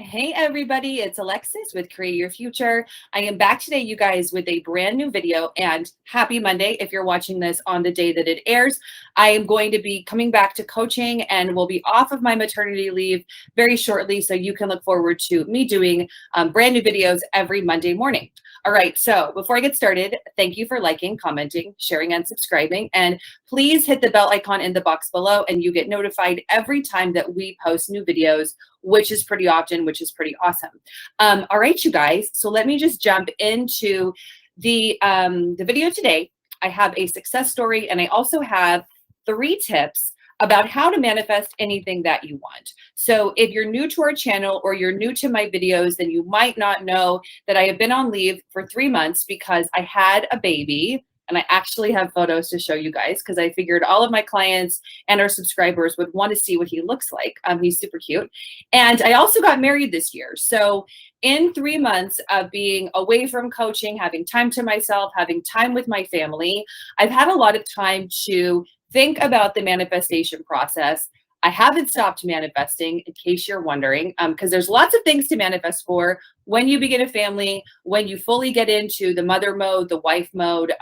Hey everybody, it's Alexis with Create Your Future. I am back today, you guys, with a brand new video, and happy Monday if you're watching this on the day that it airs. I am going to be coming back to coaching and will be off of my maternity leave very shortly, so you can look forward to me doing brand new videos every Monday morning. All right, so before I get started, thank you for liking, commenting, sharing, and subscribing. And please hit the bell icon in the box below and you get notified every time that we post new videos, which is pretty often, which is pretty awesome. All right, you guys, so let me just jump into the video today. I have a success story and I also have 3 tips about how to manifest anything that you want. So if you're new to our channel or you're new to my videos, then you might not know that I have been on leave for 3 months because I had a baby. And I actually have photos to show you guys because I figured all of my clients and our subscribers would want to see what he looks like. He's super cute. And I also got married this year. So in 3 months of being away from coaching, having time to myself, having time with my family, I've had a lot of time to think about the manifestation process. I haven't stopped manifesting, in case you're wondering, because there's lots of things to manifest for when you begin a family, when you fully get into the mother mode, the wife mode.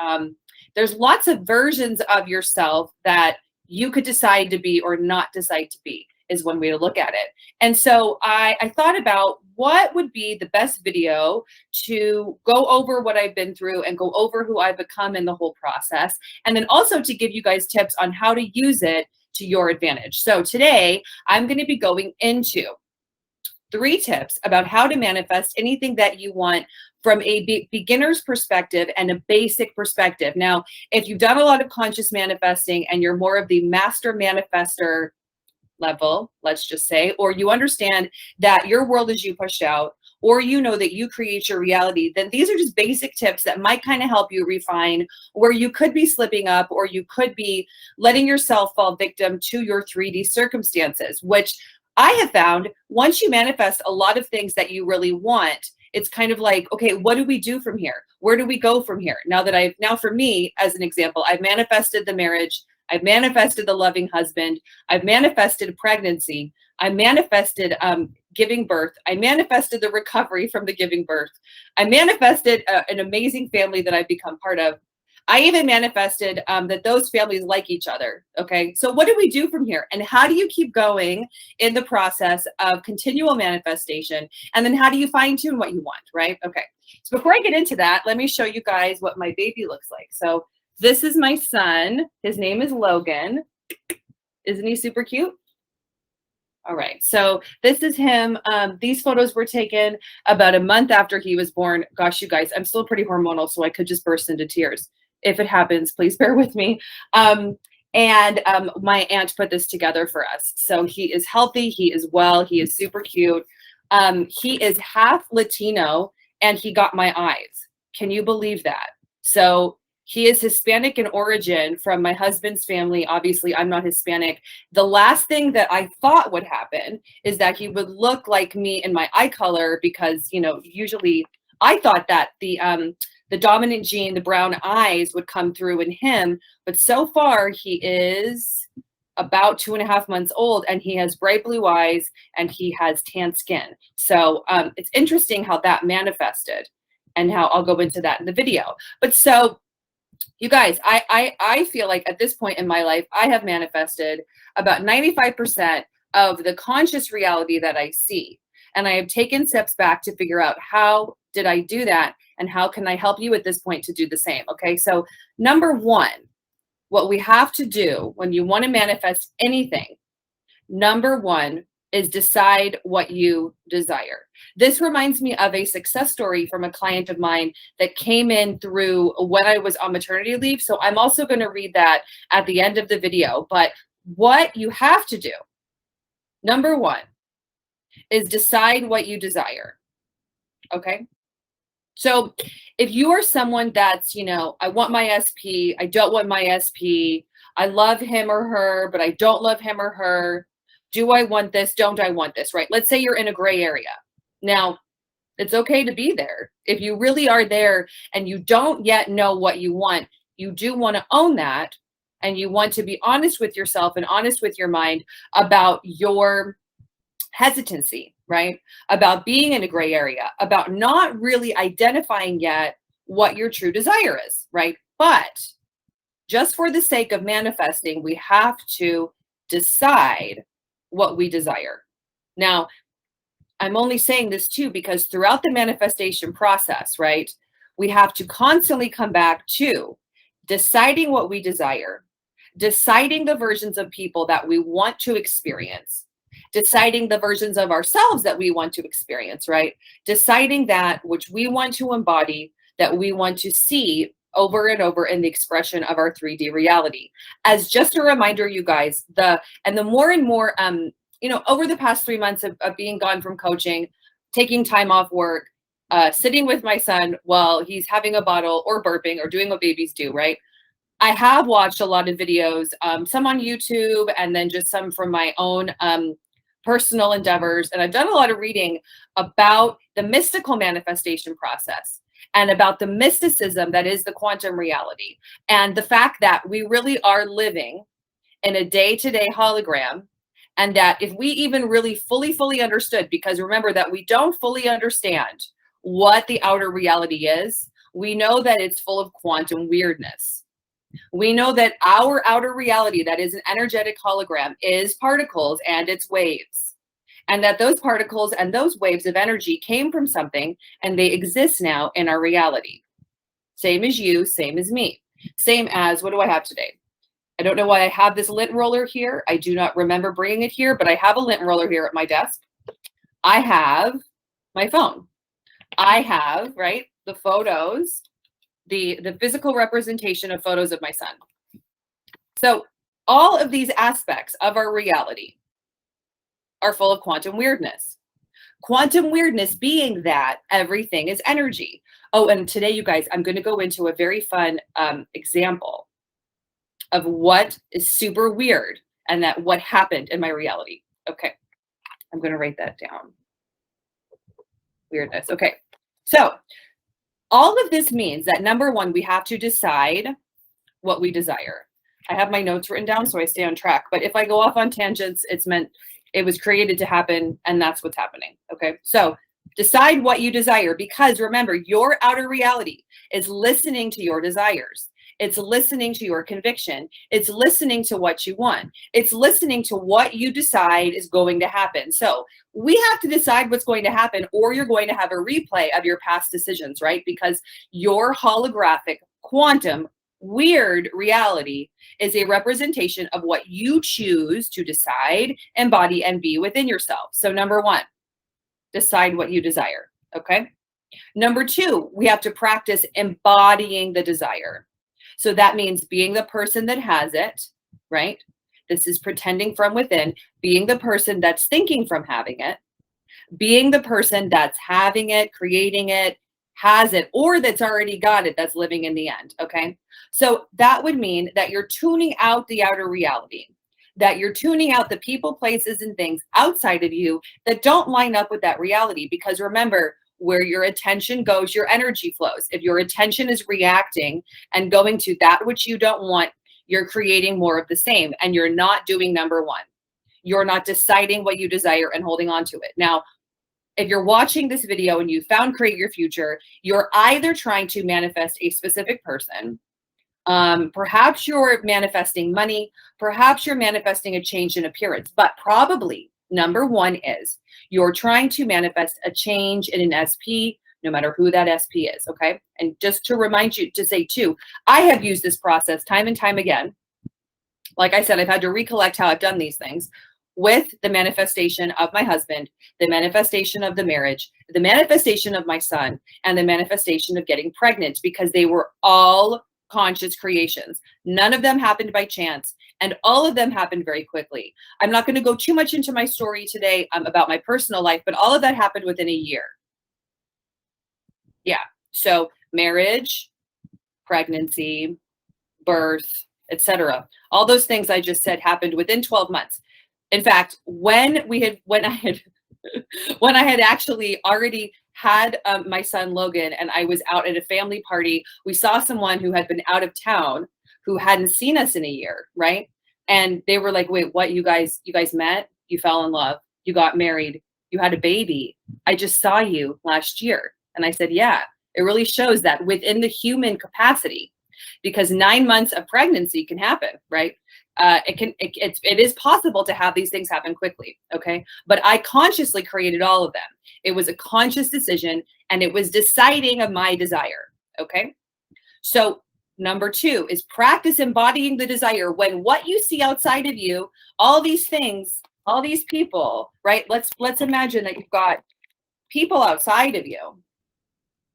There's lots of versions of yourself that you could decide to be or not decide to be, is one way to look at it. And so I thought about what would be the best video to go over what I've been through and go over who I've become in the whole process. And then also to give you guys tips on how to use it to your advantage. So today I'm going to be going into 3 tips about how to manifest anything that you want from a beginner's perspective and a basic perspective. Now, if you've done a lot of conscious manifesting and you're more of the master manifester level, let's just say, or you understand that your world is you pushed out, or you know that you create your reality, then these are just basic tips that might kind of help you refine where you could be slipping up or you could be letting yourself fall victim to your 3D circumstances, which I have found once you manifest a lot of things that you really want, it's kind of like, okay, what do we do from here? Where do we go from here? Now for me, as an example, I've manifested the marriage, I've manifested the loving husband, I've manifested pregnancy, I manifested giving birth, I manifested the recovery from the giving birth, I manifested an amazing family that I've become part of. I even manifested that those families like each other. Okay, so what do we do from here? And how do you keep going in the process of continual manifestation? And then how do you fine tune what you want, right? Okay, so before I get into that, let me show you guys what my baby looks like. So this is my son. His name is Logan. Isn't he super cute? All right, so this is him. These photos were taken about a month after he was born. Gosh, you guys, I'm still pretty hormonal, so I could just burst into tears. If it happens, please bear with me. My aunt put this together for us. So he is healthy, he is well, he is super cute. He is half Latino and he got my eyes. Can you believe that? So he is Hispanic in origin from my husband's family. Obviously, I'm not Hispanic. The last thing that I thought would happen is that he would look like me in my eye color because, you know, usually I thought that the dominant gene, the brown eyes, would come through in him. But so far, he is about 2.5 months old and he has bright blue eyes and he has tan skin. So it's interesting how that manifested and how I'll go into that in the video. But so you guys, I feel like at this point in my life, I have manifested about 95% of the conscious reality that I see. And I have taken steps back to figure out how did I do that and how can I help you at this point to do the same. Okay, so number 1, what we have to do when you want to manifest anything, number 1 is decide what you desire. This reminds me of a success story from a client of mine that came in through when I was on maternity leave. So I'm also going to read that at the end of the video. But what you have to do, number 1, is decide what you desire. Okay? So if you are someone that's, you know, I want my SP, I don't want my SP, I love him or her, but I don't love him or her. Do I want this? Don't I want this, right? Let's say you're in a gray area. Now, it's okay to be there. If you really are there and you don't yet know what you want, you do want to own that. And you want to be honest with yourself and honest with your mind about your hesitancy, right? About being in a gray area, about not really identifying yet what your true desire is, right? But just for the sake of manifesting, we have to decide what we desire. Now, I'm only saying this too because throughout the manifestation process, right, we have to constantly come back to deciding what we desire, deciding the versions of people that we want to experience, deciding the versions of ourselves that we want to experience, right? Deciding that which we want to embody, that we want to see over and over in the expression of our 3D reality. As just a reminder, you guys, the more and more, over the past 3 months of being gone from coaching, taking time off work, sitting with my son while he's having a bottle or burping or doing what babies do, right? I have watched a lot of videos, some on YouTube and then just some from my own personal endeavors. And I've done a lot of reading about the mystical manifestation process and about the mysticism that is the quantum reality. And the fact that we really are living in a day-to-day hologram. And that if we even really fully understood, because remember that we don't fully understand what the outer reality is, we know that it's full of quantum weirdness. We know that our outer reality, that is an energetic hologram, is particles and it's waves. And that those particles and those waves of energy came from something and they exist now in our reality. Same as you, same as me. Same as, what do I have today? I don't know why I have this lint roller here. I do not remember bringing it here, but I have a lint roller here at my desk. I have my phone. I have, right, the photos, the physical representation of photos of my son. So all of these aspects of our reality are full of quantum weirdness. Quantum weirdness being that everything is energy. Oh, and today, you guys, I'm going to go into a very fun example of what is super weird and that what happened in my reality. Okay, I'm going to write that down. Weirdness. Okay, so all of this means that number one, we have to decide what we desire. I have my notes written down so I stay on track. But if I go off on tangents, it's meant it was created to happen and that's what's happening. Okay, so decide what you desire, because remember, your outer reality is listening to your desires. It's listening to your conviction. It's listening to what you want. It's listening to what you decide is going to happen. So we have to decide what's going to happen, or you're going to have a replay of your past decisions, right? Because your holographic quantum weird reality is a representation of what you choose to decide, embody, and be within yourself. So number one, decide what you desire, okay? Number two, we have to practice embodying the desire. So that means being the person that has it, right? This is pretending from within, being the person that's thinking from having it, being the person that's having it, creating it, has it, or that's already got it, that's living in the end, okay? So that would mean that you're tuning out the outer reality, that you're tuning out the people, places, and things outside of you that don't line up with that reality. Because remember, where your attention goes, your energy flows. If your attention is reacting and going to that which you don't want, you're creating more of the same, and you're not doing number one. You're not deciding what you desire and holding on to it. Now, if you're watching this video and you found Create Your Future, you're either trying to manifest a specific person, perhaps you're manifesting money, perhaps you're manifesting a change in appearance, but probably number one is you're trying to manifest a change in an SP, no matter who that SP is, okay? And just to remind you to say too, I have used this process time and time again. Like I said, I've had to recollect how I've done these things with the manifestation of my husband, the manifestation of the marriage, the manifestation of my son, and the manifestation of getting pregnant, because they were all conscious creations. None of them happened by chance, and all of them happened very quickly. I'm not going to go too much into my story today about my personal life, but all of that happened within a year. Yeah. So marriage, pregnancy, birth, etc. All those things I just said happened within 12 months. In fact, when I had actually already had my son Logan, and I was out at a family party, we saw someone who had been out of town who hadn't seen us in a year, right? And they were like, "Wait, what? You guys met? You fell in love?" You got married. You had a baby. I just saw you last year. And I said, yeah, it really shows that within the human capacity, because 9 months of pregnancy can happen, right? It is possible to have these things happen quickly, okay? But I consciously created all of them. It was a conscious decision, and it was deciding of my desire, okay? So number 2 is practice embodying the desire. When what you see outside of you, all these things, all these people, right? Let's imagine that you've got people outside of you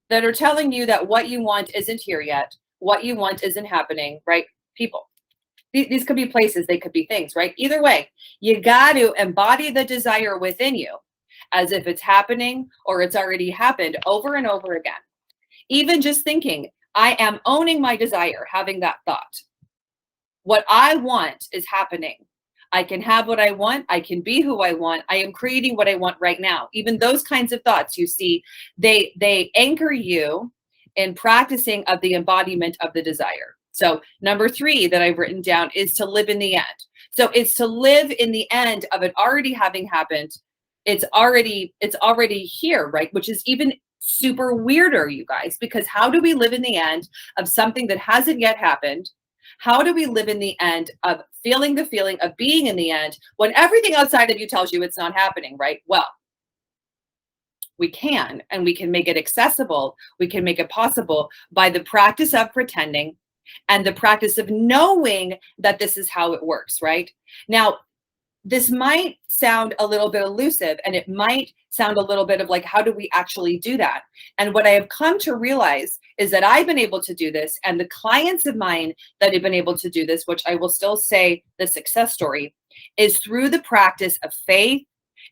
that are telling you that what you want isn't here yet, what you want isn't happening, right? People. These could be places, they could be things, right? Either way, you got to embody the desire within you as if it's happening or it's already happened over and over again. Even just thinking, I am owning my desire, having that thought. What I want is happening. I can have what I want. I can be who I want. I am creating what I want right now. Even those kinds of thoughts, you see, they anchor you in practicing of the embodiment of the desire. So number 3 that I've written down is to live in the end. So it's to live in the end of it already having happened. It's already here, right? Which is even super weirder, you guys, because how do we live in the end of something that hasn't yet happened? How do we live in the end of feeling the feeling of being in the end when everything outside of you tells you it's not happening, right? Well, we can, and we can make it accessible. We can make it possible by the practice of pretending and the practice of knowing that this is how it works, right? Now, this might sound a little bit elusive, and it might sound a little bit of like, how do we actually do that? And what I have come to realize is that I've been able to do this, and the clients of mine that have been able to do this, which I will still say the success story, is through the practice of faith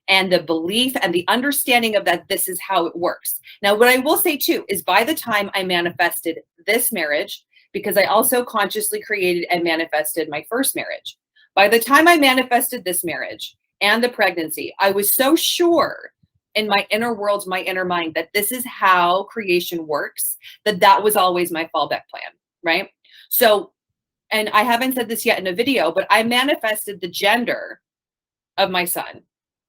and the belief and the understanding of that this is how it works. Now, what I will say too is by the time I manifested this marriage, because I also consciously created and manifested my first marriage, by the time I manifested this marriage and the pregnancy, I was so sure in my inner world, my inner mind, that this is how creation works, that was always my fallback plan, right? So, and I haven't said this yet in a video, but I manifested the gender of my son.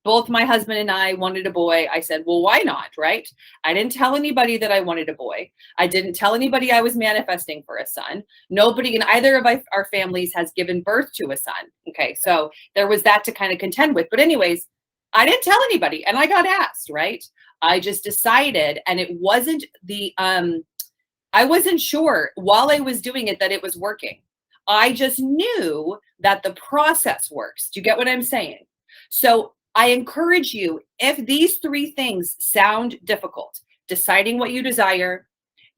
Both my husband and I wanted a boy. I said, well, why not, right? I didn't tell anybody that I wanted a boy. I didn't tell anybody I was manifesting for a son. Nobody in either of our families has given birth to a son. Okay, so there was that to kind of contend with. But anyways, I didn't tell anybody, and I got asked, right? I just decided, and it wasn't I wasn't sure while I was doing it that it was working. I just knew that the process works. Do you get what I'm saying? So I encourage you, if these 3 things sound difficult, deciding what you desire,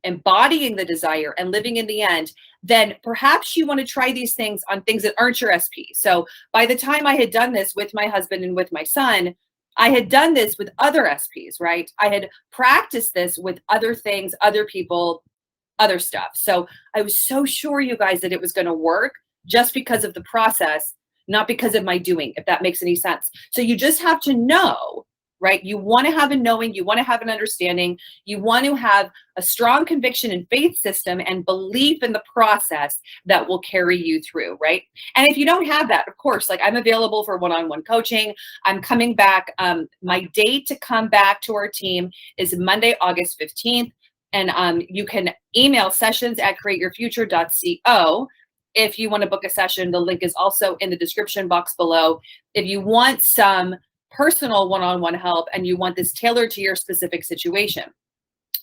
embodying the desire, and living in the end, then perhaps you want to try these things on things that aren't your SP. So by the time I had done this with my husband and with my son, I had done this with other SPs, right? I had practiced this with other things, other people, other stuff. So I was so sure, you guys, that it was going to work just because of the process, not because of my doing, if that makes any sense. So you just have to know, right? You want to have a knowing, you want to have an understanding, you want to have a strong conviction and faith system and belief in the process that will carry you through, right? And if you don't have that, of course, like I'm available for one-on-one coaching. I'm coming back. My date to come back to our team is Monday, August 15th. And you can email sessions@createyourfuture.co. If you want to book a session, the link is also in the description box below. If you want some personal one-on-one help and you want this tailored to your specific situation,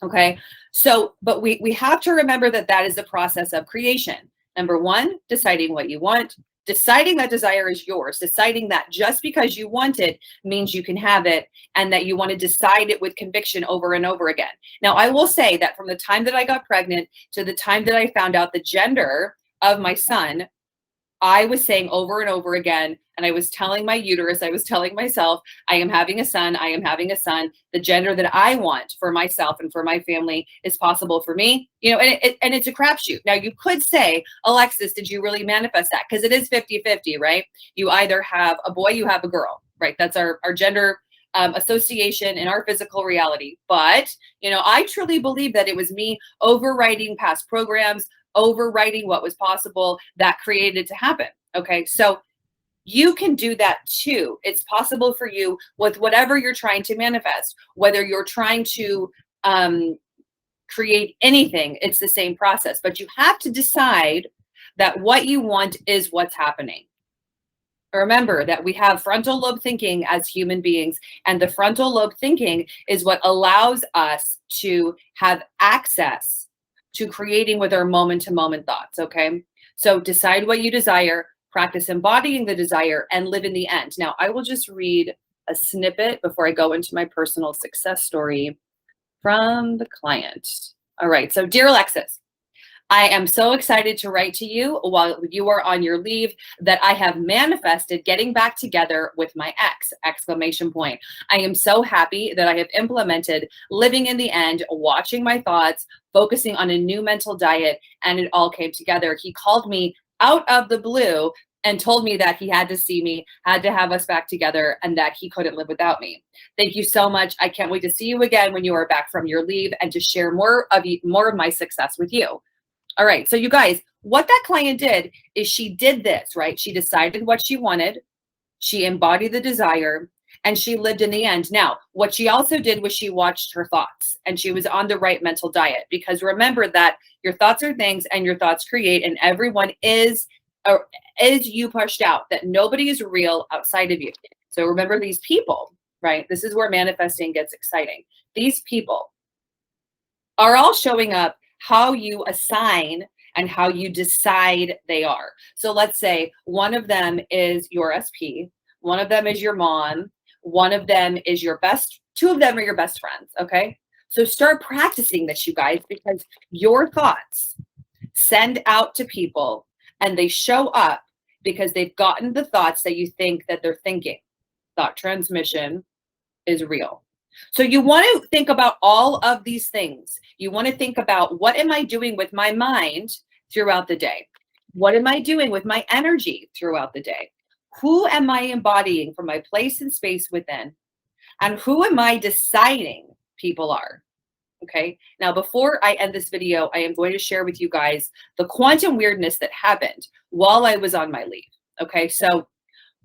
okay? So, but we have to remember that that is the process of creation. Number 1, deciding what you want, deciding that desire is yours, deciding that just because you want it means you can have it, and that you want to decide it with conviction over and over again. Now, I will say that from the time that I got pregnant to the time that I found out the gender of my son, I was saying over and over again, and I was telling my uterus, I was telling myself, I am having a son, I am having a son. The gender that I want for myself and for my family is possible for me. You know, and it's a crapshoot. Now, you could say, Alexis, did you really manifest that? Because it is 50-50, right? You either have a boy, you have a girl, right? That's our gender association in our physical reality. But, you know, I truly believe that it was me overwriting past programs, overwriting what was possible that created it to happen. Okay, so You can do that too. It's possible for you with whatever you're trying to manifest, whether you're trying to create anything, it's the same process. But you have to decide that what you want is what's happening. Remember that we have frontal lobe thinking as human beings, and the frontal lobe thinking is what allows us to have access to creating with our moment-to-moment thoughts, okay? So decide what you desire, practice embodying the desire, and live in the end. Now, I will just read a snippet before I go into my personal success story from the client. All right, so dear Alexis, I am so excited to write to you while you are on your leave that I have manifested getting back together with my ex, exclamation point. I am so happy that I have implemented living in the end, watching my thoughts, focusing on a new mental diet, and it all came together. He called me out of the blue and told me that he had to see me, had to have us back together, and that he couldn't live without me. Thank you so much. I can't wait to see you again when you are back from your leave and to share more of my success with you. All right, so you guys, what that client did is she did this, right? She decided what she wanted, she embodied the desire, and she lived in the end. Now, what she also did was she watched her thoughts, and she was on the right mental diet, because remember that your thoughts are things and your thoughts create, and everyone is you pushed out, that nobody is real outside of you. So remember these people, right? This is where manifesting gets exciting. These people are all showing up how you assign and how you decide they are. So let's say one of them is your SP, one of them is your mom, one of them is your best, two of them are your best friends, okay? So start practicing this, you guys, because your thoughts send out to people and they show up because they've gotten the thoughts that you think that they're thinking. Thought transmission is real. So you want to think about all of these things. You want to think about, what am I doing with my mind throughout the day? What am I doing with my energy throughout the day? Who am I embodying from my place and space within? And who am I deciding people are? Okay. Now, before I end this video, I am going to share with you guys the quantum weirdness that happened while I was on my leave. Okay. So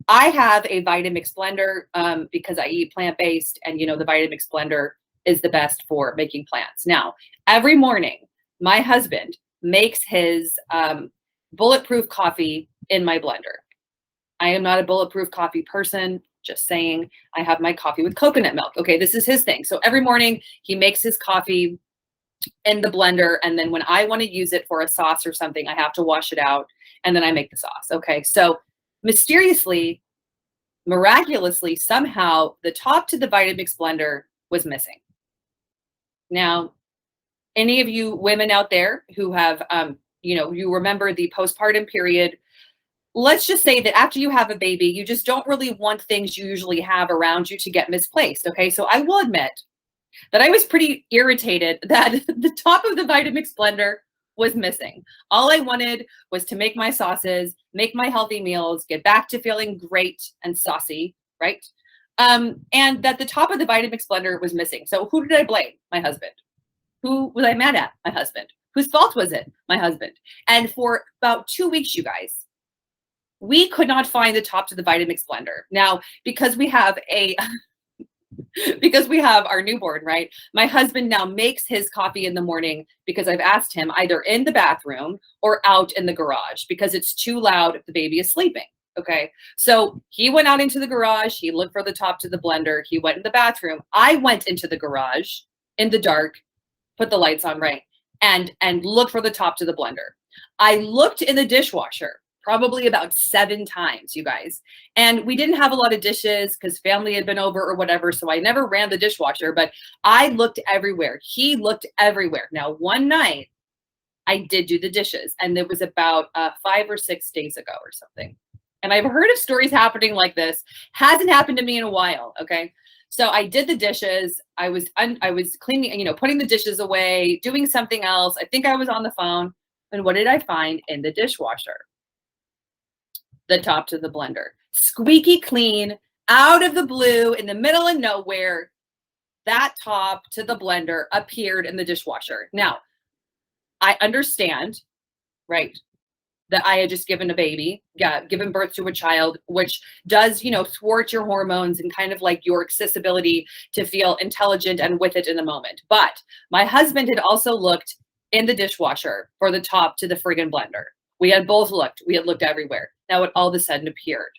I have a Vitamix blender because I eat plant-based, and you know the Vitamix blender is the best for making plants. Now, every morning, my husband makes his bulletproof coffee in my blender. I am not a bulletproof coffee person, just saying. I have my coffee with coconut milk. Okay, this is his thing. So every morning, he makes his coffee in the blender, and then when I want to use it for a sauce or something, I have to wash it out, and then I make the sauce. Okay, so mysteriously, miraculously, somehow the top to the Vitamix blender was missing. Now, any of you women out there who have, you remember the postpartum period, let's just say that after you have a baby, you just don't really want things you usually have around you to get misplaced. Okay, so I will admit that I was pretty irritated that the top of the Vitamix blender was missing. All I wanted was to make my sauces, make my healthy meals, get back to feeling great and saucy, right? And that the top of the Vitamix blender was missing. So who did I blame? My husband. Who was I mad at? My husband. Whose fault was it? My husband. And for about 2 weeks, you guys, we could not find the top to the Vitamix blender. Now, because we have our newborn, right? My husband now makes his coffee in the morning because I've asked him either in the bathroom or out in the garage because it's too loud if the baby is sleeping. Okay. So he went out into the garage. He looked for the top to the blender. He went in the bathroom. I went into the garage in the dark, put the lights on, right? And looked for the top to the blender. I looked in the dishwasher probably about 7 times, you guys. And we didn't have a lot of dishes because family had been over or whatever. So I never ran the dishwasher, but I looked everywhere. He looked everywhere. Now, one night I did do the dishes, and it was about 5 or 6 days ago or something. And I've heard of stories happening like this. Hasn't happened to me in a while. Okay. So I did the dishes. I was cleaning, putting the dishes away, doing something else. I think I was on the phone. And what did I find in the dishwasher? The top to the blender. Squeaky clean, out of the blue, in the middle of nowhere, that top to the blender appeared in the dishwasher. Now, I understand, right? that I had just given a baby, given birth to a child, which does, thwart your hormones and kind of like your accessibility to feel intelligent and with it in the moment. But my husband had also looked in the dishwasher for the top to the friggin' blender. We had both looked. We had looked everywhere. Now it all of a sudden appeared.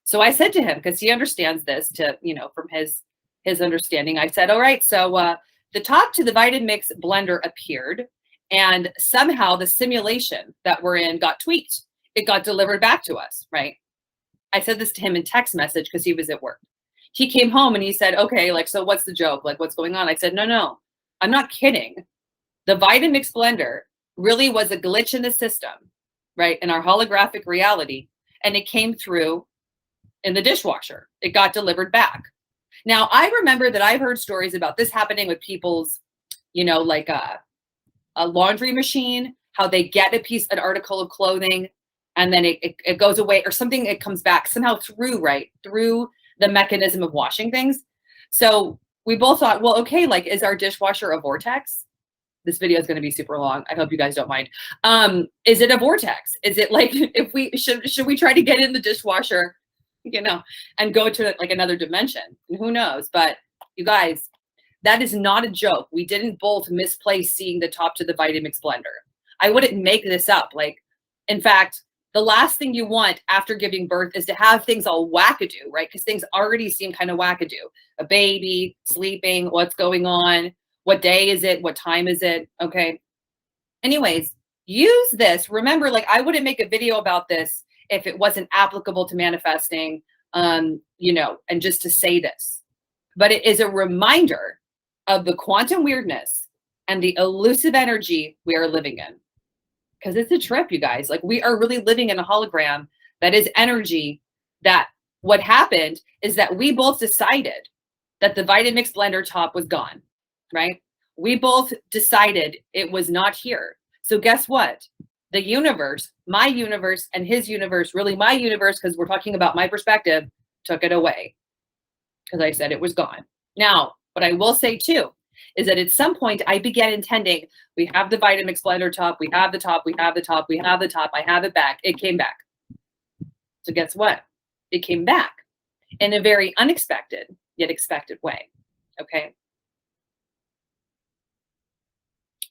So I said to him, because he understands this from his understanding, I said, all right, so the top to the Vitamix blender appeared, and somehow the simulation that we're in got tweaked. It got delivered back to us, right? I said this to him in text message because he was at work. He came home and he said, okay, like, so what's the joke? Like, what's going on? I said, no, I'm not kidding. The Vitamix blender really was a glitch in the system, right? In our holographic reality. And it came through in the dishwasher. It got delivered back. Now, I remember that I've heard stories about this happening with people's, like a laundry machine, how they get an article of clothing, and then it goes away or something, it comes back somehow through the mechanism of washing things. So we both thought, well, okay, like, is our dishwasher a vortex? This video is going to be super long. I hope you guys don't mind. Is it a vortex? Is it like, if we should we try to get in the dishwasher, and go to like another dimension? Who knows? But you guys, that is not a joke. We didn't both misplace seeing the top to the Vitamix blender. I wouldn't make this up. Like, in fact, the last thing you want after giving birth is to have things all wackadoo, right? Because things already seem kind of wackadoo. A baby, sleeping, what's going on? What day is it? What time is it? Okay. Anyways, use this. Remember, like, I wouldn't make a video about this if it wasn't applicable to manifesting, and just to say this. But it is a reminder of the quantum weirdness and the elusive energy we are living in. Because it's a trip, you guys. Like, we are really living in a hologram that is energy. That what happened is that we both decided that the Vitamix blender top was gone, right? We both decided it was not here. So guess what? The universe, my universe and his universe, really my universe, because we're talking about my perspective, took it away because I said it was gone. Now, what I will say too is that at some point I began intending, we have the Vitamix blender top, we have the top, we have the top, we have the top, I have it back. It came back. So guess what? It came back in a very unexpected yet expected way. Okay.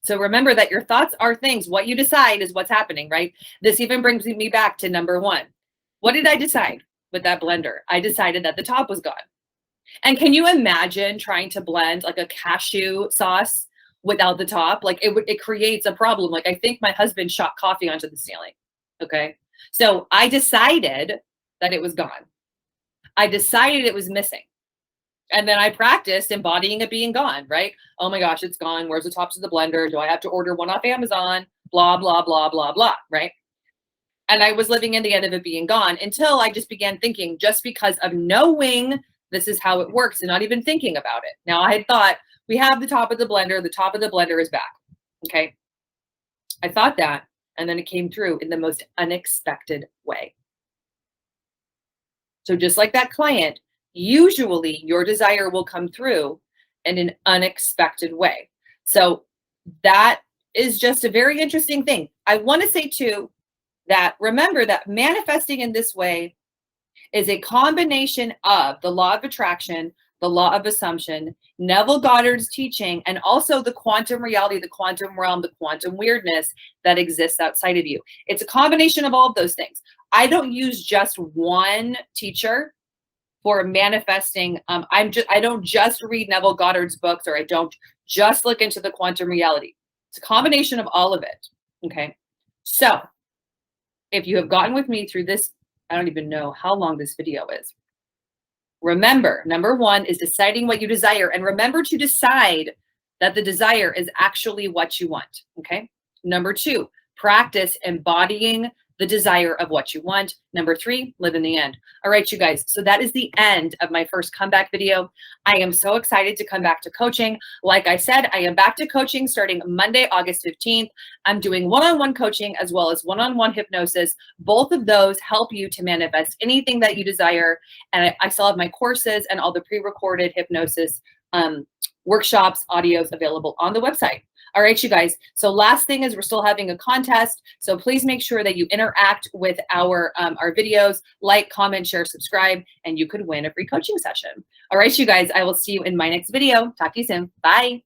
So remember that your thoughts are things. What you decide is what's happening, right? This even brings me back to number one. What did I decide with that blender? I decided that the top was gone. And can you imagine trying to blend like a cashew sauce without the top? Like, it creates a problem. Like, I think my husband shot coffee onto the ceiling. Okay. So I decided that it was gone. I decided it was missing. And then I practiced embodying it being gone, right? Oh my gosh, it's gone. Where's the tops of the blender? Do I have to order one off Amazon? Blah, blah, blah, blah, blah, right? And I was living in the end of it being gone until I just began thinking, just because of knowing this is how it works and not even thinking about it. Now, I had thought, we have the top of the blender is back, okay? I thought that, and then it came through in the most unexpected way. So just like that client, usually your desire will come through in an unexpected way. So that is just a very interesting thing. I want to say too, that remember that manifesting in this way is a combination of the law of attraction, the law of assumption, Neville Goddard's teaching, and also the quantum reality, the quantum realm, the quantum weirdness that exists outside of you. It's a combination of all of those things. I don't use just one teacher for manifesting. I don't just read Neville Goddard's books, or I don't just look into the quantum reality. It's a combination of all of it. Okay. So if you have gotten with me through this, I don't even know how long this video is. Remember, number one is deciding what you desire. And remember to decide that the desire is actually what you want. Okay. Number two, practice embodying the desire of what you want. Number three, live in the end. All right, you guys. So that is the end of my first comeback video. I am so excited to come back to coaching. Like I said, I am back to coaching starting Monday, August 15th. I'm doing one-on-one coaching as well as one-on-one hypnosis. Both of those help you to manifest anything that you desire. And I still have my courses and all the pre-recorded hypnosis workshops, audios available on the website. All right, you guys. So last thing is we're still having a contest. So please make sure that you interact with our videos, like, comment, share, subscribe, and you could win a free coaching session. All right, you guys, I will see you in my next video. Talk to you soon. Bye.